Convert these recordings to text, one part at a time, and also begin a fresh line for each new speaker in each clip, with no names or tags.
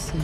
से।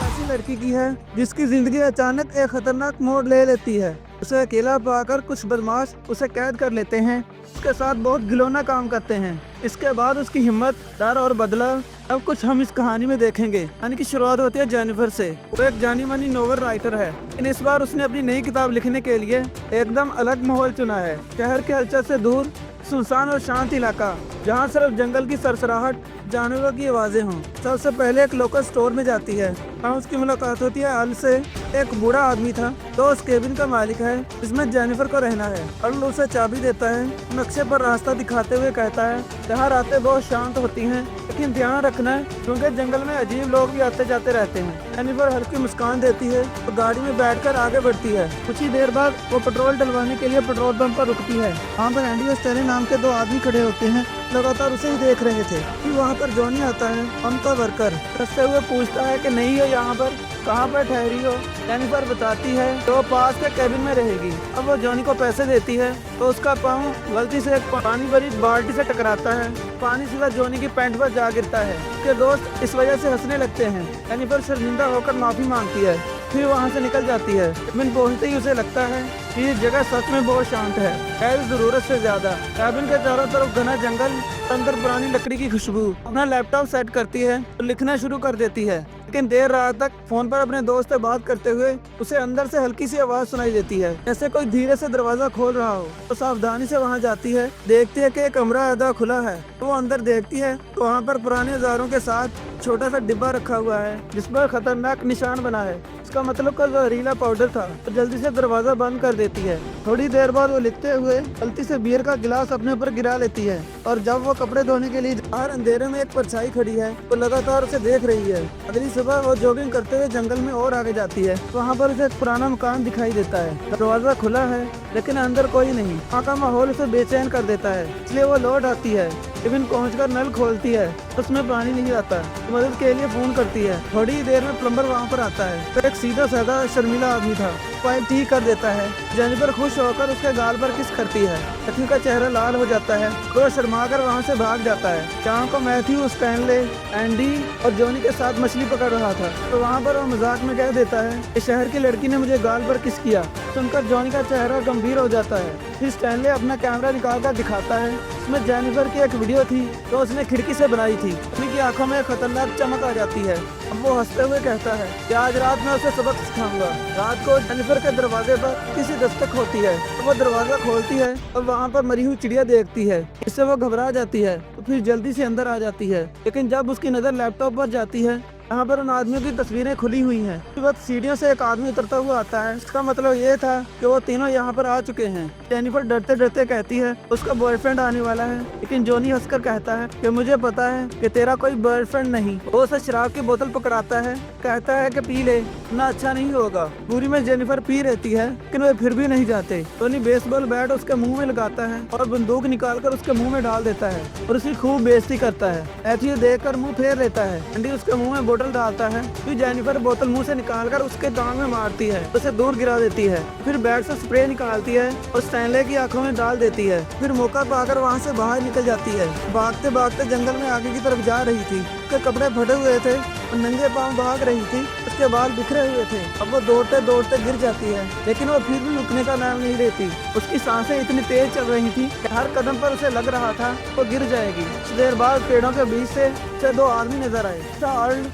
ऐसी लड़की की है जिसकी जिंदगी अचानक एक खतरनाक मोड़ ले लेती है। उसे अकेला पाकर कुछ बदमाश उसे कैद कर लेते हैं, उसके साथ बहुत घिनौना काम करते हैं। इसके बाद उसकी हिम्मत, डर और बदला अब कुछ हम इस कहानी में देखेंगे। कहानी की शुरुआत होती है जेनिफर से। वो एक जानी मानी नोवेल राइटर है, लेकिन इस बार उसने अपनी नई किताब लिखने के लिए एकदम अलग माहौल चुना है। शहर के हलचल से दूर, सुनसान और शांत इलाका जहाँ सिर्फ जंगल की सरसराहट, जानवरों की आवाजें हों। सबसे पहले एक लोकल स्टोर में जाती है। वहाँ उसकी मुलाकात होती है अल से। एक बूढ़ा आदमी था तो उस केबिन का मालिक है जिसमें जेनिफर को रहना है। अल उसे चाबी देता है, नक्शे पर रास्ता दिखाते हुए कहता है यहाँ रातें बहुत शांत होती हैं, लेकिन ध्यान रखना है क्योंकि जंगल में अजीब लोग भी आते जाते रहते हैं। जेनिफर हल्की मुस्कान देती है तो गाड़ी में बैठकर आगे बढ़ती है। कुछ ही देर बाद वो पेट्रोल डलवाने के लिए पेट्रोल पंप पर रुकती है। वहाँ पर एंडी और स्टेली नाम के दो आदमी खड़े होते हैं, लगातार उसे ही देख रहे थे। फिर वहाँ पर जॉनी आता है, पंप का वर्कर। हंसते हुए पूछता है कि नहीं हो यहाँ पर, कहाँ पर ठहरी हो। जेनिफर बताती है तो वो पास के कैबिन में रहेगी। अब वो जॉनी को पैसे देती है तो उसका पाँव गलती से एक पानी भरी बाल्टी से टकराता है। पानी सीधा जॉनी की पैंट पर जा गिरता है। उसके दोस्त इस वजह से हंसने लगते हैं। जेनिफर शर्मिंदा होकर माफी मांगती है, फिर वहाँ से निकल जाती है। कैबिन पहुँचते ही उसे लगता है कि ये जगह सच में बहुत शांत है, शायद जरूरत से ज्यादा। कैबिन के चारों तरफ घना जंगल, अंदर पुरानी लकड़ी की खुशबू। अपना लैपटॉप सेट करती है तो लिखना शुरू कर देती है, लेकिन देर रात तक फोन पर अपने दोस्त से बात करते हुए उसे अंदर से हल्की सी आवाज सुनाई देती है, जैसे कोई धीरे से दरवाजा खोल रहा हो। तो सावधानी से वहां जाती है, देखती है कि एक कमरा आधा खुला है। तो वो अंदर देखती है तो वहां पर पुराने औजारों के साथ छोटा सा डिब्बा रखा हुआ है जिस पर खतरनाक निशान बना है। इसका मतलब का जहरीला पाउडर था। तो जल्दी से दरवाजा बंद कर देती है। थोड़ी देर बाद वो लिखते हुए गलती से बियर का गिलास अपने ऊपर गिरा लेती है, और जब वो कपड़े धोने के लिए बाहर अंधेरे में एक परछाई खड़ी है वो लगातार उसे देख रही है। अगली सुबह वो जॉगिंग करते हुए जंगल में और आगे जाती है। वहाँ पर उसे एक पुराना मकान दिखाई देता है। दरवाजा खुला है लेकिन अंदर कोई नहीं। वहाँ का माहौल उसे बेचैन कर देता है, इसलिए वो लौट आती है। केबिन पहुंचकर नल खोलती है, उसमें पानी नहीं आता। तो मदद के लिए फोन करती है। थोड़ी देर में प्लम्बर वहाँ पर आता है। तो एक सीधा साधा शर्मीला आदमी था, पाइप ठीक कर देता है। जेनिफर खुश होकर उसके गाल पर किस करती है। लक्ष्मी का चेहरा लाल हो जाता है तो वो शर्मा कर वहाँ से भाग जाता है। शाम को मैथ्यू, स्टैनले, एंडी और जॉनी के साथ मछली पकड़ रहा था। तो वहाँ पर वो मजाक में कह देता है कि शहर की लड़की ने मुझे गाल पर किस किया। सुनकर जॉनी का चेहरा गंभीर हो जाता है। फिर स्टैनले अपना कैमरा निकाल कर दिखाता है, उसमें जेनिफर की एक वीडियो थी तो उसने खिड़की से बनाई थी। लक्ष्मी की आंखों में खतरनाक चमक आ जाती है। अब वो हंसते हुए कहता है कि आज रात में उसे सबक सिखाऊंगा। रात को जेनिफर के दरवाजे पर किसी दस्तक होती है तो वो दरवाजा खोलती है और वहाँ पर मरी हुई चिड़िया देखती है। इससे वो घबरा जाती है तो फिर जल्दी से अंदर आ जाती है। लेकिन जब उसकी नजर लैपटॉप पर जाती है, यहाँ पर उन आदमियों की तस्वीरें खुली हुई हैं। इस वक्त सीढ़ियों से एक आदमी उतरता हुआ आता है। इसका मतलब ये था कि वो तीनों यहाँ पर आ चुके हैं। जेनिफर डरते डरते कहती है उसका बॉयफ्रेंड आने वाला है, लेकिन जॉनी हंसकर कहता है कि मुझे पता है कि तेरा कोई बॉयफ्रेंड नहीं। वो उसे शराब की बोतल पकड़ाता है, कहता है कि पी ले, ना अच्छा नहीं होगा। पूरी में जेनिफर पी रहती है लेकिन वे फिर भी नहीं जाते। जॉनी बेसबॉल बैट उसके मुंह में लगाता है और बंदूक निकालकर उसके मुंह में डाल देता है और उसकी खूब बेइज्जती करता है। मैथ्यू देखकर मुंह फेर लेता है। एंडी उसके मुंह में बोतल डालता है। फिर जेनिफर बोतल मुंह से निकालकर उसके टांग में मारती है, उसे दूर गिरा देती है। फिर बैग से स्प्रे निकालती है और स्टैनले की आंखों में डाल देती है। फिर मौका पाकर वहाँ से बाहर निकल जाती है। भागते भागते जंगल में आगे की तरफ जा रही थी। उसके कपड़े फटे हुए थे और नंगे पांव भाग रही थी। उसके बाल बिखरे हुए थे। अब वो दौड़ते दौड़ते गिर जाती है, लेकिन वो फिर भी रुकने का नाम नहीं लेती। उसकी सांसें इतनी तेज चल रही थी कि हर कदम पर उसे लग रहा था वो गिर जाएगी। कुछ देर बाद पेड़ों के बीच से दो आदमी नजर आए।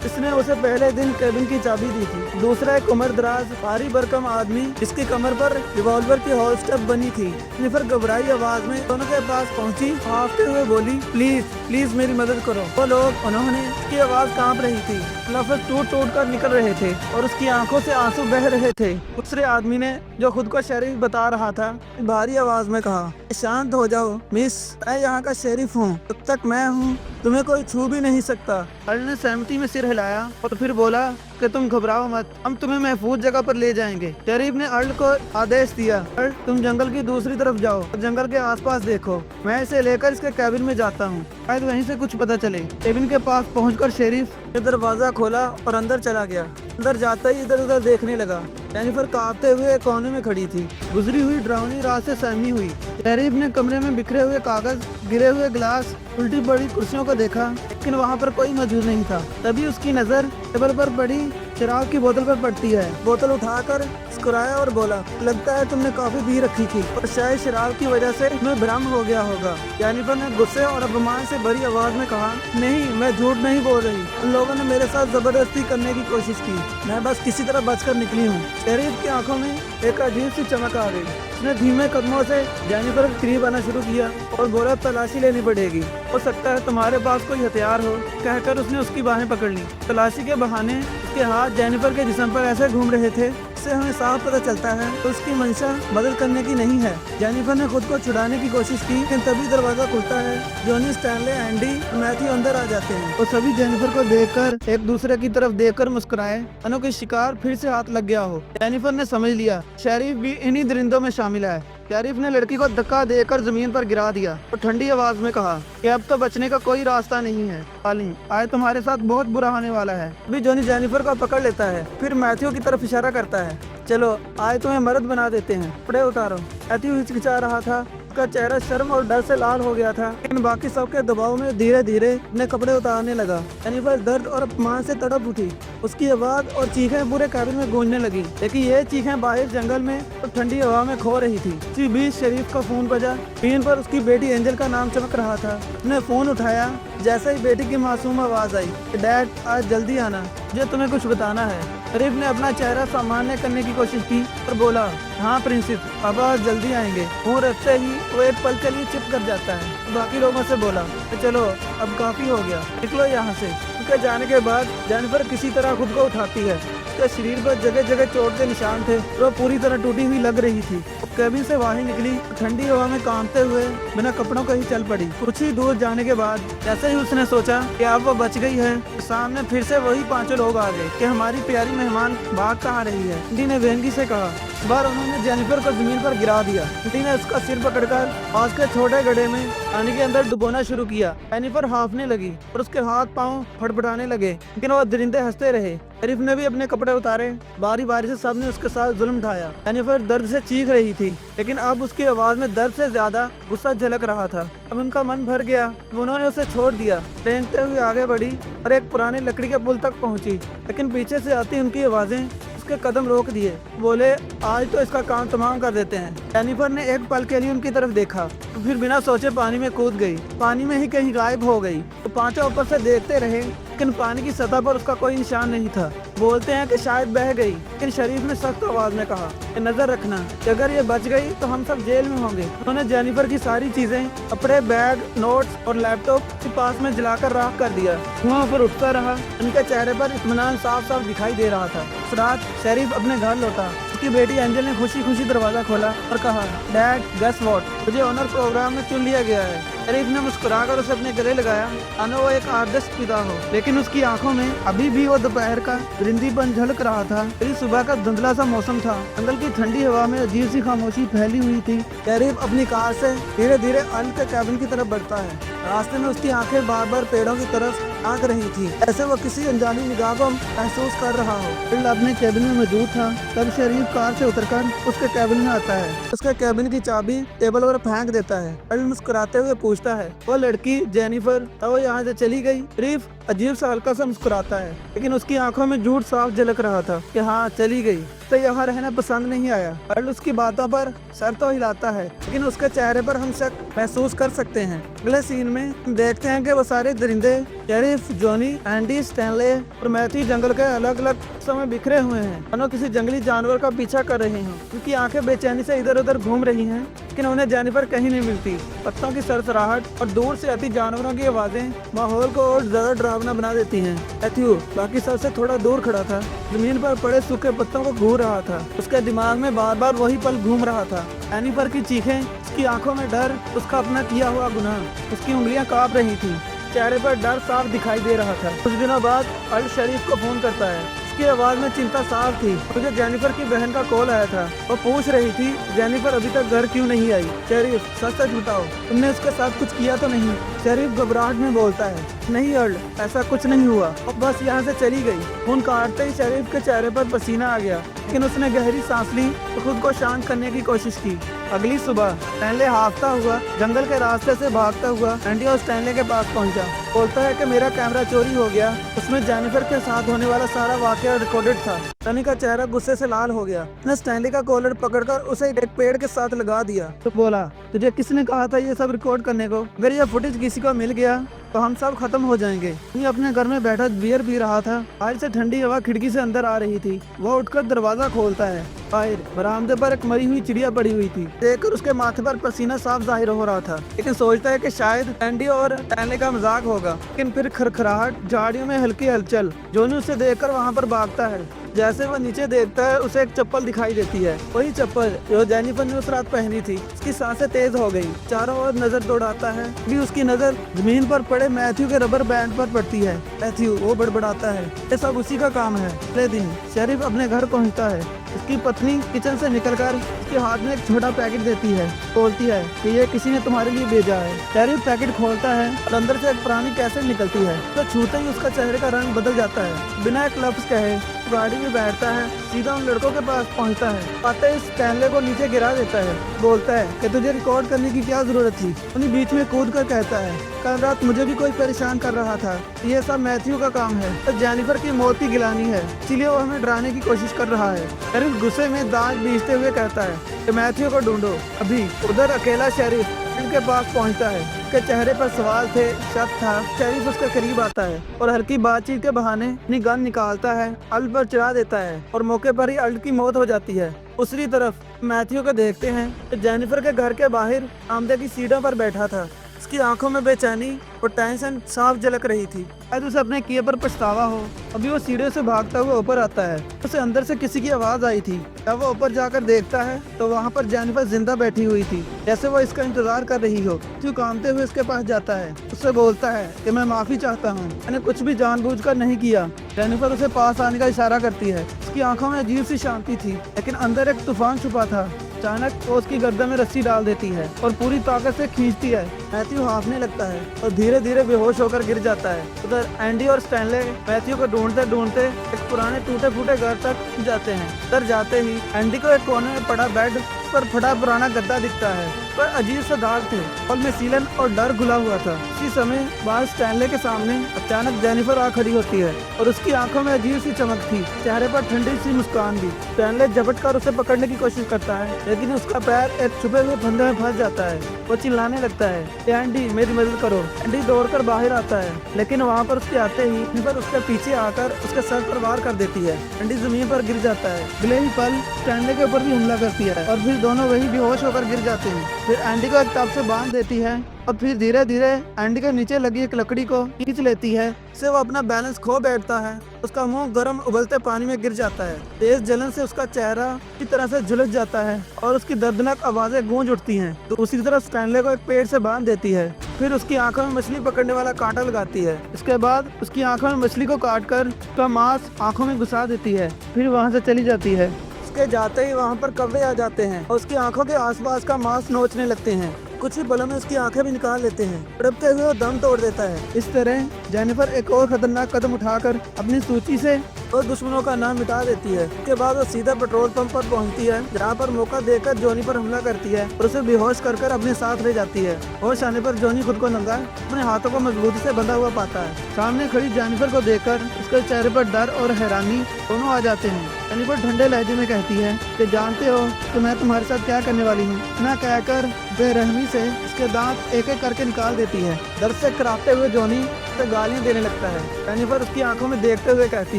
इसने उसे पहले दिन केबिन की चाबी दी थी। दूसरा एक उम्रदराज भारी भरकम आदमी जिसकी कमर पर रिवॉल्वर की होल्स्टर बनी थी। जेनिफर घबराई आवाज में दोनों के पास पहुंची, हाँफते हुए बोली प्लीज प्लीज मेरी मदद करो। वो लोग उन्होंने उसकी आवाज कांप रही थी, लफ्ज टूट टूट कर निकल रहे थे और उसकी आंखों से आंसू बह रहे थे। दूसरे आदमी ने, जो खुद को शेरिफ बता रहा था, भारी आवाज में कहा शांत हो जाओ मिस, मैं यहाँ का शेरिफ हूँ। तब तक मैं हूँ, तुम्हें कोई छू भी नहीं सकता। अल ने सहमति में सिर हिलाया और फिर बोला कि तुम घबराओ मत, हम तुम्हें महफूज जगह पर ले जाएंगे। शेरिफ ने अर्ल को आदेश दिया, अर्ल तुम जंगल की दूसरी तरफ जाओ और जंगल के आसपास देखो, मैं इसे लेकर इसके कैबिन में जाता हूँ, शायद वहीं से कुछ पता चले। केबिन के पास पहुंचकर शेरिफ ने दरवाजा खोला और अंदर चला गया। अंदर जाता ही इधर उधर देखने लगा। जेनिफर कांपते हुए कोने में खड़ी थी, गुजरी हुई डरावनी रात से सहमी हुई। शरीफ ने कमरे में बिखरे हुए कागज, गिरे हुए गिलास, उल्टी पड़ी कुर्सियों को देखा, लेकिन वहाँ पर कोई मौजूद नहीं था। तभी उसकी नजर टेबल पर पड़ी शराब की बोतल पर पड़ती है। बोतल उठाकर मुस्कुराया और बोला, लगता है तुमने कॉफी पी रखी थी और शायद शराब की वजह से तुम्हें भ्रम हो गया होगा। जेनिफर ने गुस्से और अपमान से भरी आवाज में कहा, नहीं, मैं झूठ नहीं बोल रही। उन लोगों ने मेरे साथ जबरदस्ती करने की कोशिश की, मैं बस किसी तरह बचकर निकली हूँ। शरीफ की आंखों में एक अजीब सी चमक आ गई। उसने धीमे कदमों से जेनिफर के करीब आना शुरू किया और बोला, तलाशी लेनी पड़ेगी, हो सकता है तुम्हारे पास कोई हथियार हो। कहकर उसने उसकी बाहें पकड़ ली। तलाशी के बहाने उसके हाथ जेनिफर के जिस्म पर ऐसे घूम रहे थे, इससे हमें साफ पता चलता है तो उसकी मंशा मदद करने की नहीं है। जेनिफर ने खुद को छुड़ाने की कोशिश की, लेकिन तभी दरवाजा खुलता है। जॉनी, स्टैनले, एंडी और मैथ्यू अंदर आ जाते हैं और सभी जेनिफर को देखकर एक दूसरे की तरफ देखकर मुस्कुराए, मानो कोई शिकार फिर से हाथ लग गया हो। जेनिफर ने समझ लिया शरीफ भी इन्हीं दरिंदों में शामिल है। शरीफ ने लड़की को धक्का देकर जमीन पर गिरा दिया और ठंडी आवाज में कहा कि अब तो बचने का कोई रास्ता नहीं है। पाली, आज तुम्हारे साथ बहुत बुरा होने वाला है। अभी जॉनी जेनिफर को पकड़ लेता है, फिर मैथ्यू की तरफ इशारा करता है, चलो आज तुम्हें मर्द बना देते हैं, कपड़े उतारो। मैथ्यू हिचकिचा रहा था, उसका चेहरा शर्म और डर से लाल हो गया था, लेकिन बाकी सबके दबाव में धीरे धीरे अपने कपड़े उतारने लगा। जेनिफर दर्द और अपमान से तड़प उठी। उसकी आवाज और चीखें पूरे कैबिन में गूंजने लगी, लेकिन ये चीखें बाहर जंगल में और ठंडी हवा में खो रही थी। इसी बीच शरीफ का फोन बजा। स्क्रीन पर उसकी बेटी एंजल का नाम चमक रहा था। उसने फोन उठाया। जैसे ही बेटी की मासूम आवाज आई, डैड आज जल्दी आना, मुझे तुम्हें कुछ बताना है। शरीफ ने अपना चेहरा सामान्य करने की कोशिश की और बोला, हाँ प्रिंसेस, पापा आज जल्दी आएंगे। फोन रखते ही वो एक पल के लिए चुप कर जाता है। बाकी लोगों से बोला, चलो अब काफी हो गया, निकलो यहाँ से। उनके जाने के बाद जेनिफर किसी तरह खुद को उठाती है। उसके शरीर पर जगह जगह चोट के निशान थे, वो पूरी तरह टूटी हुई लग रही थी। कैबिन से बाहर निकली, ठंडी हवा में कांपते हुए बिना कपड़ों का ही चल पड़ी। कुछ ही दूर जाने के बाद जैसे ही उसने सोचा कि अब वो बच गई है, सामने फिर से वही पांचों लोग आ गए कि हमारी प्यारी मेहमान भाग कहाँ रही है। एंडी ने वेंगी से कहा। इस बार उन्होंने जेनिफर को जमीन पर गिरा दिया। एंडी ने उसका सिर पकड़कर पास के छोटे गड्ढे में पानी के अंदर डुबोना शुरू किया। जेनिफर हांफने लगी और उसके हाथ पांव फड़फड़ाने लगे, लेकिन वो दरिंदे हंसते रहे। शरीफ ने भी अपने कपड़े उतारे। बारी बारी से सबने उसके साथ जुल्म ढाया। जेनिफर दर्द से चीख रही थी, लेकिन अब उसकी आवाज में दर्द से ज्यादा गुस्सा झलक रहा था। अब उनका मन भर गया, उन्होंने उसे छोड़ दिया। रेंगते हुए आगे बढ़ी और एक पुरानी लकड़ी के पुल तक पहुंची, लेकिन पीछे से आती उनकी आवाजें उसके कदम रोक दिए। बोले, आज तो इसका काम तमाम कर देते हैं। जेनिफर ने एक पल के लिए उनकी तरफ देखा, तो फिर बिना सोचे पानी में कूद गई। पानी में ही कहीं गायब हो गई। तो पांचों ऊपर से देखते रहे, लेकिन पानी की सतह पर उसका कोई निशान नहीं था। बोलते हैं कि शायद बह गई, लेकिन शरीफ ने सख्त आवाज में कहा कि नजर रखना कि अगर ये बच गई तो हम सब जेल में होंगे। उन्होंने जेनिफर की सारी चीजें, कपड़े, बैग, नोट्स और लैपटॉप के पास में जलाकर राख कर दिया। धुआं पर उठता रहा। उनके चेहरे पर इत्मीनान साफ साफ दिखाई दे रहा था। उस रात शरीफ अपने घर लौटा। उसकी बेटी एंजल ने खुशी खुशी दरवाजा खोला और कहा, डैड गेस व्हाट, मुझे ऑनर प्रोग्राम में चुन लिया गया है। शरीफ ने मुस्कुराकर उसे अपने गले लगाया, मानो वो एक आदर्श पिता हो, लेकिन उसकी आंखों में अभी भी वो दोपहर का रिंदीपन झलक रहा था। फिर सुबह का धुंधला सा मौसम था। जंगल की ठंडी हवा में अजीब सी खामोशी फैली हुई थी। शरीफ अपनी कार से धीरे धीरे अल के कैबिन की तरफ बढ़ता है। रास्ते में उसकी आंखें बार बार पेड़ों की तरफ आंक रही थी, ऐसे वो किसी अनजानी निगाह को महसूस कर रहा हो। फिर अपने कैबिन में मौजूद था। तब शरीफ कार से उतरकर उसके कैबिन में आता है। उसके कैबिन की चाबी टेबल पर फेंक देता है। अल मुस्कुराते हुए पूछता है, वो लड़की जेनिफर तो वो यहाँ से चली गई? शरीफ अजीब सा हल्का सा मुस्कुराता है, लेकिन उसकी आंखों में झूठ साफ झलक रहा था कि हाँ चली गई, तो यहाँ रहना पसंद नहीं आया। अर्ल उसकी बातों पर सर तो हिलाता है, लेकिन उसके चेहरे पर हम शक महसूस कर सकते हैं। अगले सीन में हम देखते हैं कि वो सारे दरिंदे शरीफ, जॉनी, एंडी, स्टैनले और मैथ्यू जंगल के अलग अलग हिस्सों में बिखरे हुए हैं, मानो किसी जंगली जानवर का पीछा कर रहे हैं। उनकी आंखें बेचैनी से इधर उधर घूम रही हैं, लेकिन उन्हें जेनिफर कहीं नहीं मिलती। पत्तों की सरसराहट और दूर से आती जानवरों की आवाजें माहौल को और ज्यादा डरावना बना देती हैं। मैथ्यू बाकी सबसे थोड़ा दूर खड़ा था, जमीन पर पड़े सूखे पत्तों को घूर रहा था। उसके दिमाग में बार बार वही पल घूम रहा था। जेनिफर की चीखें, उसकी आंखों में डर, उसका अपना किया हुआ गुनाह। उसकी उंगलियां कांप रही थी, चेहरे पर डर साफ दिखाई दे रहा था। कुछ दिनों बाद अल शरीफ को फोन करता है। उसकी आवाज में चिंता साफ थी। मुझे जेनिफर की बहन का कॉल आया था। वो पूछ रही थी जेनिफर अभी तक घर क्यों नहीं आई। शरीफ सच सच बताओ, तुमने उसके साथ कुछ किया तो नहीं? शरीफ घबराहट में बोलता है, नहीं अर्ल, ऐसा कुछ नहीं हुआ, और बस यहाँ से चली गई। फोन काटते ही शरीफ के चेहरे पर पसीना आ गया। लेकिन उसने गहरी सांस ली तो खुद को शांत करने की कोशिश की। अगली सुबह स्टैनले हाफता हुआ जंगल के रास्ते से भागता हुआ एंडी और स्टैनले के पास पहुंचा। बोलता है कि मेरा कैमरा चोरी हो गया। उसमें जेनिफर के साथ होने वाला सारा वाकया रिकॉर्डेड था। टनी का चेहरा गुस्से से लाल हो गया। उसने स्टैनली का कॉलर पकड़कर उसे एक पेड़ के साथ लगा दिया। तो बोला, तुझे किसने कहा था ये सब रिकॉर्ड करने को? अगर ये फुटेज किसी को मिल गया तो हम सब खत्म हो जाएंगे। ये अपने घर में बैठा बियर पी रहा था। बाहर से ठंडी हवा खिड़की से अंदर आ रही थी। वो उठकर दरवाजा खोलता है। बाहर बरामदे पर एक मरी हुई चिड़िया पड़ी हुई थी। देखकर उसके माथे पर पसीना साफ जाहिर हो रहा था, लेकिन सोचता है कि शायद एंडी और स्टैनले का मजाक होगा। लेकिन फिर खरखराहट, झाड़ियों में हल्की हलचल। जोनी उसे देखकर वहाँ पर भागता है। जैसे वो नीचे देखता है उसे एक चप्पल दिखाई देती है, वही चप्पल जो जेनिफर ने उस रात पहनी थी। उसकी सांसें तेज हो गई। चारों ओर नजर दौड़ाता है। भी उसकी नजर जमीन पर पड़े मैथ्यू के रबर बैंड पर पड़ती है। मैथ्यू, वो बड़बड़ाता है, ये सब उसी का काम है। अगले दिन शेरिफ अपने घर पहुंचता है। उसकी पत्नी किचन से निकलकर उसके हाथ में एक छोटा पैकेट देती है। बोलती है कि ये किसी ने तुम्हारे लिए भेजा है। शेरिफ पैकेट खोलता है और अंदर से एक पुरानी कैसेट निकलती है। तो छूते ही उसका चेहरे का रंग बदल जाता है। बिना एक लफ्ज कहे गाड़ी में बैठता है, सीधा उन लड़कों के पास पहुंचता है। पाते ही स्टैनले को नीचे गिरा देता है। बोलता है कि तुझे रिकॉर्ड करने की क्या जरूरत थी। उन्हीं बीच में कूद कर कहता है, कल रात मुझे भी कोई परेशान कर रहा था। ये सब मैथ्यू का काम है। तो जेनिफर की मौत की गिलानी है, इसीलिए वो हमें डराने की कोशिश कर रहा है। शेरिफ गुस्से में दांत बीचते हुए कहता है कि मैथ्यू को ढूंढो। अभी उधर अकेला शेरिफ उनके पास पहुंचता है। उसके चेहरे पर सवाल थे, शक था। शेरिफ उसके करीब आता है और हल्की बातचीत के बहाने अपनी गन निकालता है, अल्ट पर चढ़ा देता है और मौके पर ही अल्ट की मौत हो जाती है। दूसरी तरफ मैथ्यू को देखते हैं कि जेनिफर के घर के बाहर आमदे की सीढ़ियों पर बैठा था। उसकी आंखों में बेचैनी और टेंशन साफ झलक रही थी। शायद उसे अपने किए पर पछतावा हो। अभी वो सीढ़ियों से भागता हुआ ऊपर आता है। उसे अंदर से किसी की आवाज आई थी। जब वो ऊपर जाकर देखता है तो वहाँ पर जेनिफर जिंदा बैठी हुई थी, जैसे वो इसका इंतजार कर रही हो। जो कांपते हुए इसके पास जाता है, उससे बोलता है कि मैं माफी चाहता हूँ, मैंने कुछ भी जानबूझकर नहीं किया। जेनिफर उसे पास आने का इशारा करती है। उसकी आंखों में अजीब सी शांति थी, लेकिन अंदर एक तूफान छुपा था। अचानक वो उसकी गर्दन में रस्सी डाल देती है और पूरी ताकत से खींचती है। मैथ्यू हांफने लगता है और धीरे धीरे बेहोश होकर गिर जाता है। उधर एंडी और स्टैनले मैथ्यू को ढूंढते ढूंढते एक पुराने टूटे फूटे घर तक जाते हैं। उधर जाते ही एंडी को एक कोने में पड़ा बेड पर फटा पुराना गद्दा दिखता है, पर अजीब सा दाग थे। हॉल में सीलन और डर घुला हुआ था। इसी समय बाहर स्टैनले के सामने अचानक जेनिफर आ खड़ी होती है और उसकी आंखों में अजीब सी चमक थी, चेहरे पर ठंडी सी मुस्कान भी। स्टैनले झपट कर उसे पकड़ने की कोशिश करता है, लेकिन उसका पैर एक छुपे हुए फंदे में फंस जाता है। वो चिल्लाने लगता है, एंडी मेरी मदद करो। एंडी दौड़कर बाहर आता है, लेकिन वहाँ पर उसके आते ही जेनिफर उसके पीछे आकर उसके सर पर वार कर देती है। एंडी जमीन पर गिर जाता है। अगले ही पल स्टैनले के ऊपर भी हमला करती है और फिर दोनों वही बेहोश होकर गिर जाते हैं। फिर एंडी को एक टब से बांध देती है और फिर धीरे धीरे एंडी के नीचे लगी एक लकड़ी को खींच लेती है। इससे वो अपना बैलेंस खो बैठता है। उसका मुंह गर्म उबलते पानी में गिर जाता है। तेज जलन से उसका चेहरा की तरह से झुलस जाता है और उसकी दर्दनाक आवाजें गूंज उठती हैं। तो दूसरी तरफ स्टैनले को एक पेड़ से बांध देती है। फिर उसकी आंखों में मछली पकड़ने वाला कांटा लगाती है। इसके बाद उसकी आंखों में मछली को काटकर उसका मांस आंखों में घुसा देती है। फिर वहाँ से चली जाती है। उसके जाते ही वहाँ पर कौवे आ जाते हैं और उसकी आंखों के आसपास का मांस नोचने लगते हैं। कुछ ही पलों में उसकी आंखें भी निकाल लेते हैं। तड़पते हुए वो दम तोड़ देता है। इस तरह जेनिफर एक और खतरनाक कदम उठाकर अपनी सूची से और दुश्मनों का नाम मिटा देती है। उसके बाद वो सीधा पेट्रोल पंप पर पहुंचती है, जहाँ पर मौका देकर जोनी पर हमला करती है और उसे बेहोश कर अपने साथ ले जाती है। होश आने पर जोनी खुद को नंगा अपने हाथों को मजबूती से बंधा हुआ पाता है। सामने खड़ी जेनिफर को देखकर उसके चेहरे पर डर और हैरानी दोनों आ जाते हैं। जेनिफर ठंडे लहजे में कहती है कि जानते हो कि मैं तुम्हारे साथ क्या करने वाली हूँ। इतना कहकर बेरहमी से उसके दांत एक एक करके निकाल देती है। दर्द से कराहते हुए जोनी उसे गालियां देने लगता है। जेनिफर उसकी आंखों में देखते हुए कहती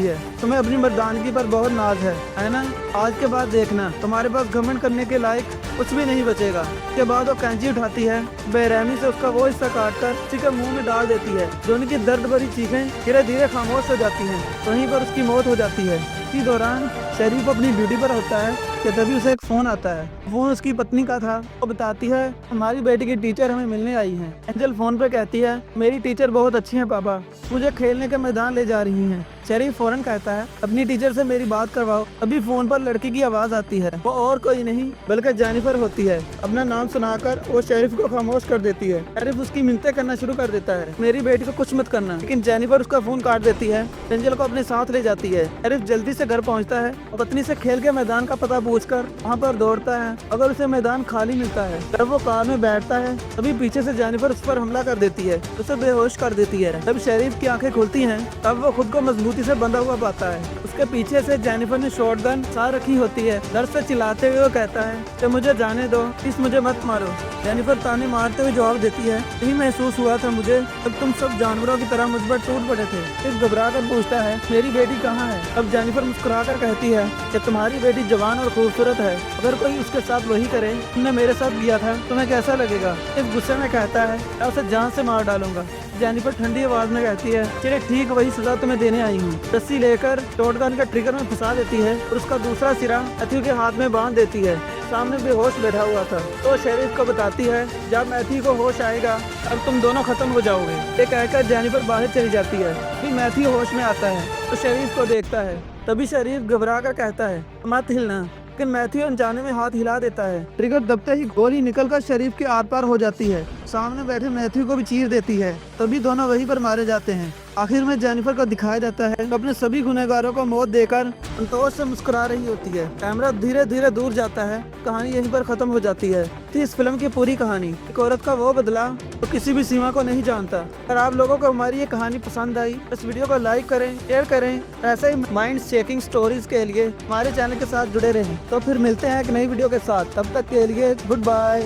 है, तुम्हें अपनी मर्दानगी पर बहुत नाज है ना? आज के बाद देखना तुम्हारे पास घमंड करने के लायक कुछ भी नहीं बचेगा। उसके बाद वो कैंची उठाती है, बेरहमी से उसका वो हिस्सा काटकर उसी के मुंह में डाल देती है। जोनी की दर्द भरी चीखें धीरे धीरे खामोश हो जाती हैं। वहीं पर उसकी मौत हो जाती है। इसी दौरान शेरिफ अपनी ड्यूटी पर होता है कि तभी उसे एक फोन आता है। फोन उसकी पत्नी का था। वो बताती है हमारी बेटी की टीचर हमें मिलने आई है। एंजल फोन पे कहती है मेरी टीचर बहुत अच्छी है पापा, मुझे खेलने के मैदान ले जा रही हैं। शेरिफ फौरन कहता है अपनी टीचर से मेरी बात करवाओ। अभी फोन पर लड़की की आवाज आती है। वो और कोई नहीं बल्कि जेनिफर होती है। अपना नाम सुनाकर वो शेरिफ को खामोश कर देती है। शेरिफ उसकी मिन्नतें करना शुरू कर देता है, मेरी बेटी को कुछ मत करना, लेकिन जेनिफर उसका फोन काट देती है। एंजल को अपने साथ ले जाती है। शेरिफ जल्दी से घर पहुंचता है और पत्नी से खेल के मैदान का पता पूछकर वहाँ पर दौड़ता है। अगर उसे मैदान खाली मिलता है तब वो कार में बैठता है। तभी पीछे से जेनिफर उस पर हमला कर देती है, उसे बेहोश कर देती है। जब शेरिफ की आंखें खुलती हैं तब वो खुद को मजबूती से बंधा हुआ पाता है। उसके पीछे से जेनिफर ने शॉटगन साथ रखी होती है। दर्द से चिल्लाते हुए वो कहता है कि मुझे जाने दो, प्लीज मुझे मत मारो। जेनिफर ताने मारते हुए जवाब देती है यही महसूस हुआ था मुझे जब तुम सब जानवरों की तरह मुझ पर टूट पड़े थे। फिर घबरा कर पूछता है मेरी बेटी कहाँ है। अब जेनिफर मुस्कुरा कर कहती है कि तुम्हारी बेटी जवान और खूबसूरत है, अगर कोई उसके साथ वही करे तुमने मेरे साथ किया था तुम्हें कैसा लगेगा। इस गुस्से में कहता है मैं उसे जान से मार डालूंगा। जेनिफर ठंडी आवाज में कहती है चलिए ठीक वही सजा तुम्हें देने आई हूँ। रस्सी लेकर शॉटगन का ट्रिगर में फंसा देती है और उसका दूसरा सिरा मैथ्यू के हाथ में बांध देती है। सामने बेहोश बैठा हुआ था तो शेरिफ को बताती है जब मैथ्यू को होश आएगा अब तुम दोनों खत्म हो जाओगे। ये कहकर जेनिफर बाहर चली जाती है। फिर मैथ्यू होश में आता है तो शेरिफ को देखता है। तभी शेरिफ घबरा कर कहता है मत हिलना, लेकिन मैथ्यू अनजाने में हाथ हिला देता है। ट्रिगर दबते ही गोली निकलकर शरीफ के आर पार हो जाती है, सामने बैठे मैथ्यू को भी चीर देती है। तभी दोनों वहीं पर मारे जाते हैं। आखिर में जेनिफर को दिखाया जाता है अपने सभी गुनहगारों को मौत देकर संतोष से मुस्कुरा रही होती है। कैमरा धीरे धीरे दूर जाता है। कहानी यहीं पर खत्म हो जाती है। थी इस फिल्म की पूरी कहानी। एक औरत का वो बदला तो किसी भी सीमा को नहीं जानता। अगर आप लोगों को हमारी ये कहानी पसंद आई इस वीडियो को लाइक करें, शेयर करें। ऐसे ही माइंड शेकिंग स्टोरीज के लिए हमारे चैनल के साथ जुड़े रहें। तो फिर मिलते हैं एक नई वीडियो के साथ, तब तक के लिए गुड बाय।